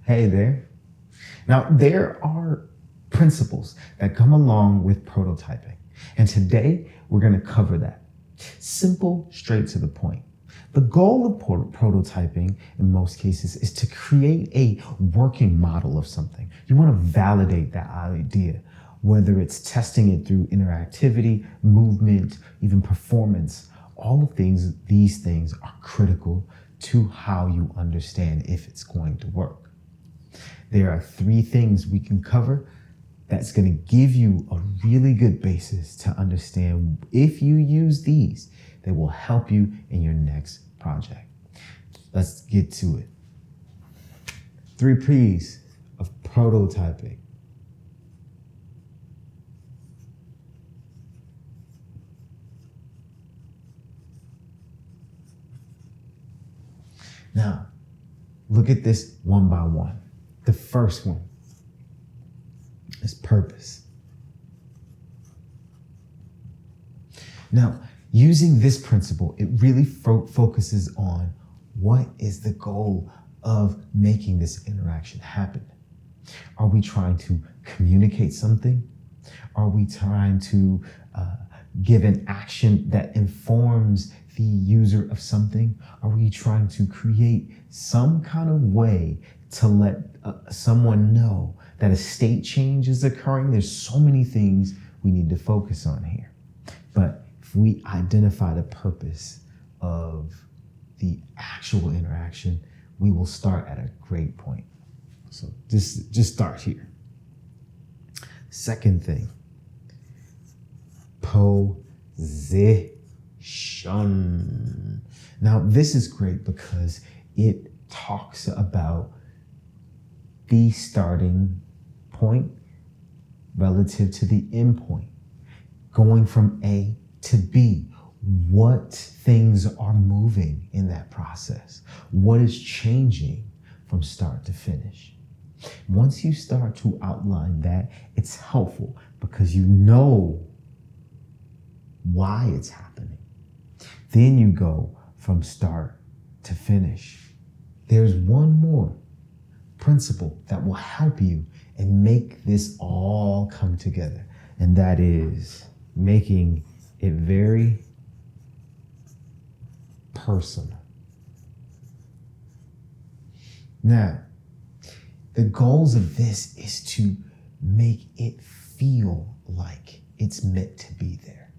Hey there. Now, there are principles that come along with prototyping, and today we're going to cover that. Simple, straight to the point. The goal of prototyping, in most cases, is to create a working model of something. You want to validate that idea, whether it's testing it through interactivity, movement, even performance. All of these things are critical to how you understand if it's going to work. There are 3 things we can cover that's going to give you a really good basis to understand if you use these, they will help you in your next project. Let's get to it. 3 P's of prototyping. Now, look at this one by one. The first one is purpose. Now, using this principle, it really focuses on what is the goal of making this interaction happen. Are we trying to communicate something? Are we trying to give an action that informs the user of something? Are we trying to create some kind of way to let someone know that a state change is occurring? There's so many things we need to focus on here. But if we identify the purpose of the actual interaction, we will start at a great point. So just start here. Second thing, position. Now, this is great because it talks about the starting point relative to the end point, going from A to B. What things are moving in that process? What is changing from start to finish? Once you start to outline that, it's helpful because you know why it's happening. Then you go from start to finish. There's one more principle that will help you and make this all come together, and that is making it very personal. Now, the goals of this is to make it feel like it's meant to be there.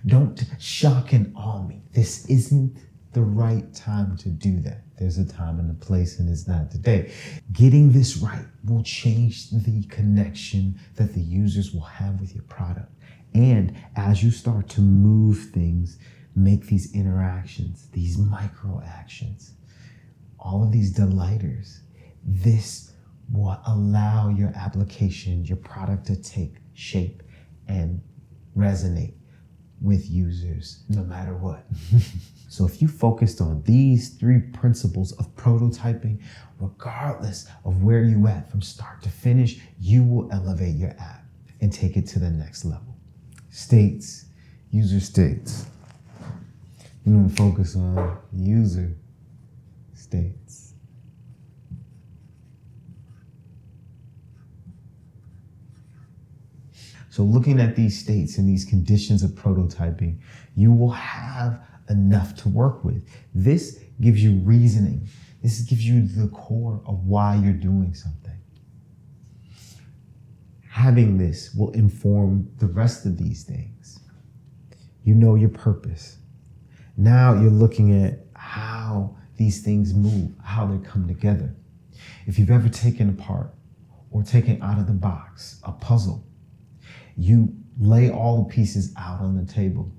Don't shock and awe me. This isn't the right time to do that. There's a time and a place, and it's not today. Getting this right will change the connection that the users will have with your product. And as you start to move things, make these interactions, these microactions, all of these delighters, this will allow your application, your product to take shape and resonate with users no matter what. So if you focused on these 3 principles of prototyping, regardless of where you at from start to finish, you will elevate your app and take it to the next level. States, user states. You want to focus on user states. So looking at these states and these conditions of prototyping, you will have enough to work with. This gives you reasoning. This gives you the core of why you're doing something. Having this will inform the rest of these things. You know your purpose. Now you're looking at how these things move, how they come together. If you've ever taken apart or taken out of the box a puzzle, you lay all the pieces out on the table.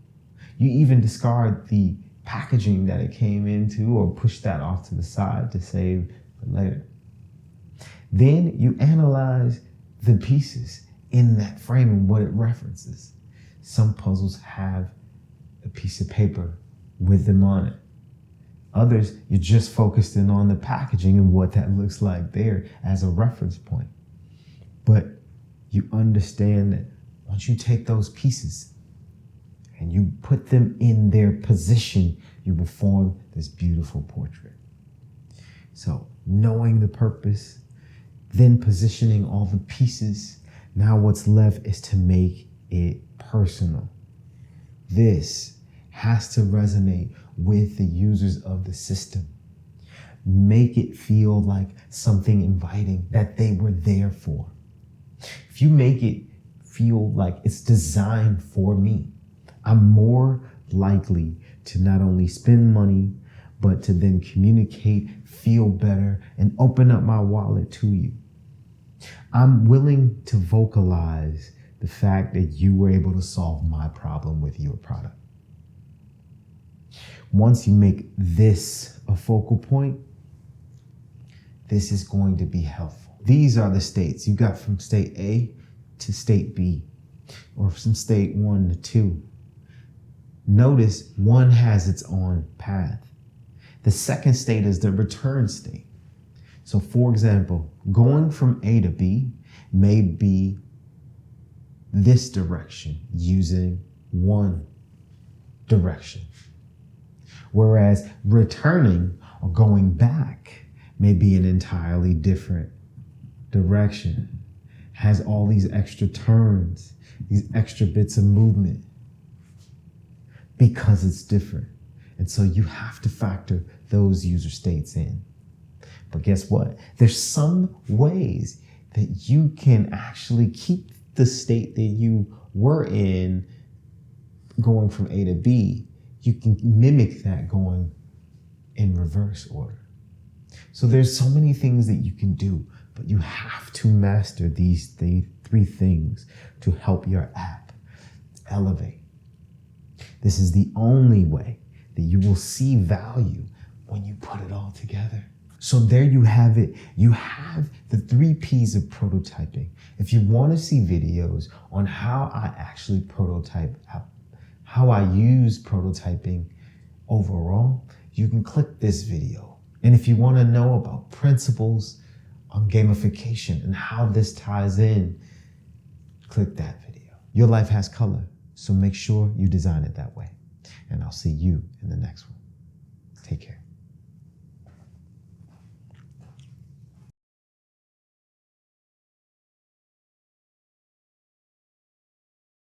You even discard the packaging that it came into or push that off to the side to save for later. Then you analyze the pieces in that frame and what it references. Some puzzles have a piece of paper with them on it. Others, you're just focused in on the packaging and what that looks like there as a reference point. But you understand that once you take those pieces and you put them in their position, you will form this beautiful portrait. So knowing the purpose, then positioning all the pieces. Now what's left is to make it personal. This has to resonate with the users of the system. Make it feel like something inviting that they were there for. If you make it feel like it's designed for me, I'm more likely to not only spend money, but to then communicate, feel better, and open up my wallet to you. I'm willing to vocalize the fact that you were able to solve my problem with your product. Once you make this a focal point, this is going to be helpful. These are the states you got from state A to state B, or from state 1 to 2. Notice one has its own path. The second state is the return state. So for example, going from A to B may be this direction using one direction. Whereas returning or going back may be an entirely different direction. Has all these extra turns, these extra bits of movement, because it's different. And so you have to factor those user states in. But guess what? There's some ways that you can actually keep the state that you were in going from A to B. You can mimic that going in reverse order. So there's so many things that you can do, but you have to master these three things to help your app elevate. This is the only way that you will see value when you put it all together. So there you have it. You have the 3 P's of prototyping. If you want to see videos on how I actually prototype, how I use prototyping overall, you can click this video. And if you want to know about principles on gamification and how this ties in, click that video. Your life has color, so make sure you design it that way. And I'll see you in the next one.